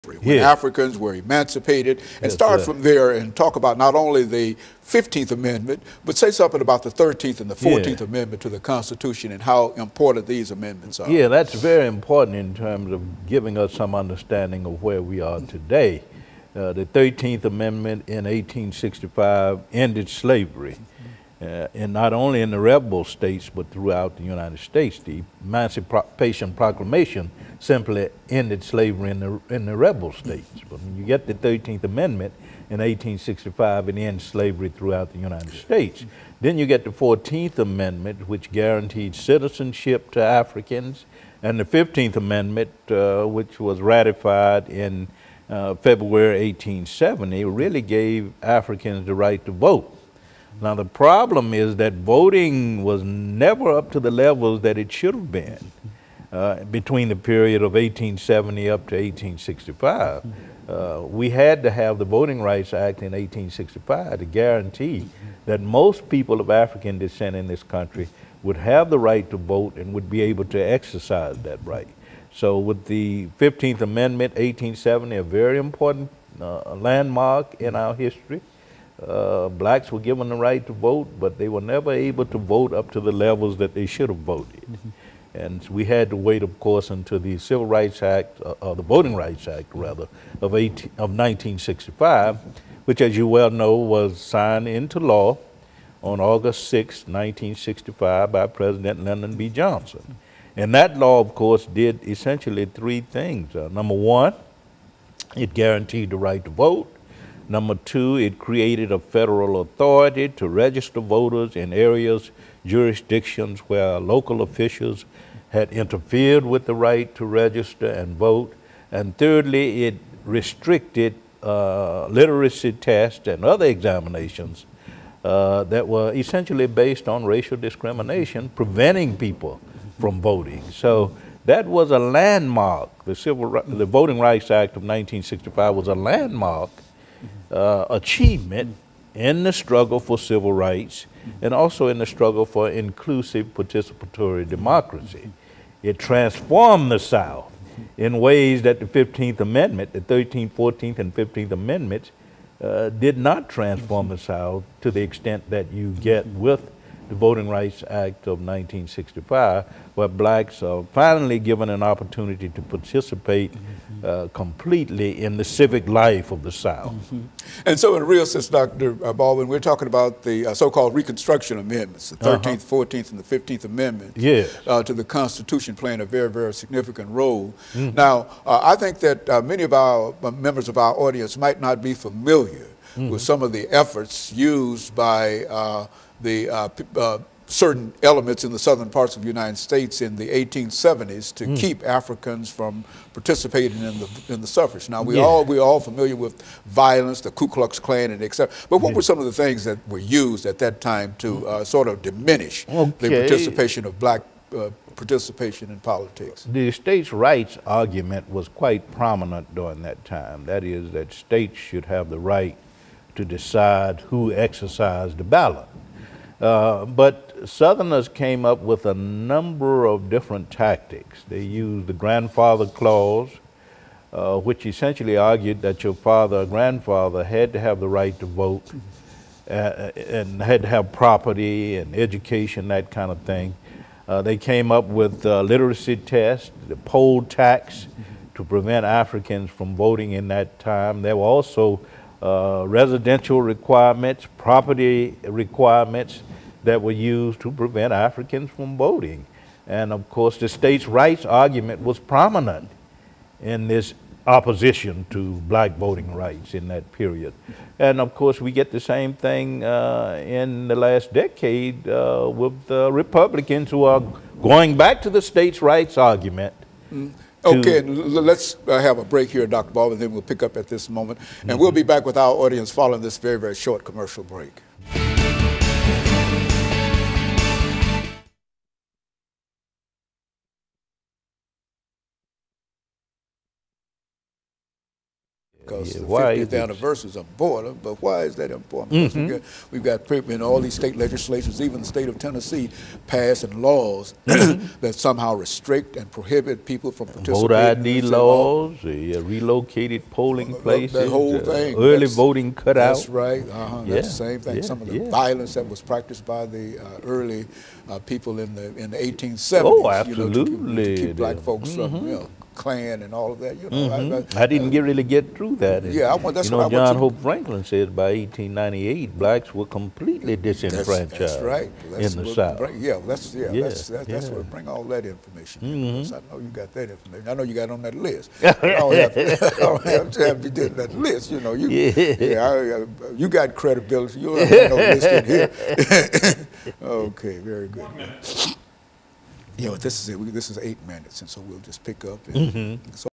when Africans were emancipated, and start from there and talk about not only the 15th Amendment, but say something about the 13th and the 14th Amendment to the Constitution and how important these amendments are. Yeah, that's very important in terms of giving us some understanding of where we are today. The 13th Amendment in 1865 ended slavery. And not only in the rebel states, but throughout the United States. The Emancipation Proclamation simply ended slavery in the rebel states. But when you get the 13th Amendment in 1865, it ends slavery throughout the United States. Then you get the 14th Amendment, which guaranteed citizenship to Africans, and the 15th Amendment, which was ratified in February 1870, really gave Africans the right to vote. Now the problem is that voting was never up to the levels that it should have been between the period of 1870 up to 1865. We had to have the Voting Rights Act in 1865 to guarantee that most people of African descent in this country would have the right to vote and would be able to exercise that right. So with the 15th Amendment, 1870, a very important landmark in our history. Blacks were given the right to vote, but they were never able to vote up to the levels that they should have voted. And we had to wait, of course, until the Civil Rights Act, or the Voting Rights Act, rather, of 1965, which, as you well know, was signed into law on August 6, 1965 by President Lyndon B. Johnson. And that law, of course, did essentially three things. Number one, it guaranteed the right to vote. Number two, it created a federal authority to register voters in areas, jurisdictions where local officials had interfered with the right to register and vote. And thirdly, it restricted literacy tests and other examinations that were essentially based on racial discrimination, preventing people from voting. So that was a landmark. The Voting Rights Act of 1965 was a landmark achievement in the struggle for civil rights and also in the struggle for inclusive participatory democracy. It transformed the South in ways that the 15th Amendment, the 13th, 14th, and 15th Amendments did not transform the South to the extent that you get with the Voting Rights Act of 1965, where blacks are finally given an opportunity to participate completely in the civic life of the South. And so in a real sense, Dr. Baldwin, we're talking about the so-called Reconstruction Amendments, the 13th, 14th, and the 15th Amendment to the Constitution, playing a very, very significant role. Now, I think that many of our members of our audience might not be familiar with some of the efforts used by certain elements in the southern parts of the United States in the 1870s to keep Africans from participating in the suffrage. Now we're all familiar with violence, the Ku Klux Klan, and etc. But what were some of the things that were used at that time to sort of diminish the participation of black participation in politics? The states' rights argument was quite prominent during that time. That is, that states should have the right to decide who exercised the ballot. But Southerners came up with a number of different tactics. They used the grandfather clause, which essentially argued that your father or grandfather had to have the right to vote and had to have property and education, that kind of thing. They came up with literacy tests, the poll tax to prevent Africans from voting in that time. There were also residential requirements, property requirements that were used to prevent Africans from voting. And of course, the states' rights argument was prominent in this opposition to black voting rights in that period. And of course, we get the same thing in the last decade with the Republicans who are going back to the states' rights argument. Okay, and let's have a break here, Dr. Baldwin, then we'll pick up at this moment. And we'll be back with our audience following this very, very short commercial break. because the 50th anniversary is important. But why is that important? Because we've got people in all these state legislations, even the state of Tennessee, passing laws that somehow restrict and prohibit people from participating. Voter ID laws, relocated polling places, that whole thing. Early voting cut out. That's right. That's the same thing. Some of the violence that was practiced by the early people in the 1870s. Oh, absolutely. To keep black folks from, Klan and all of that. I didn't really get through that. And, that's John Hope Franklin said by 1898, blacks were completely disenfranchised. That's right. In the South. That's what bring all that information. I know you got that information. I know you got it on that list. I don't have to be doing that list. You got credibility. You don't have no list in here. Okay, very good. This is 8 minutes, and so we'll just pick up. And so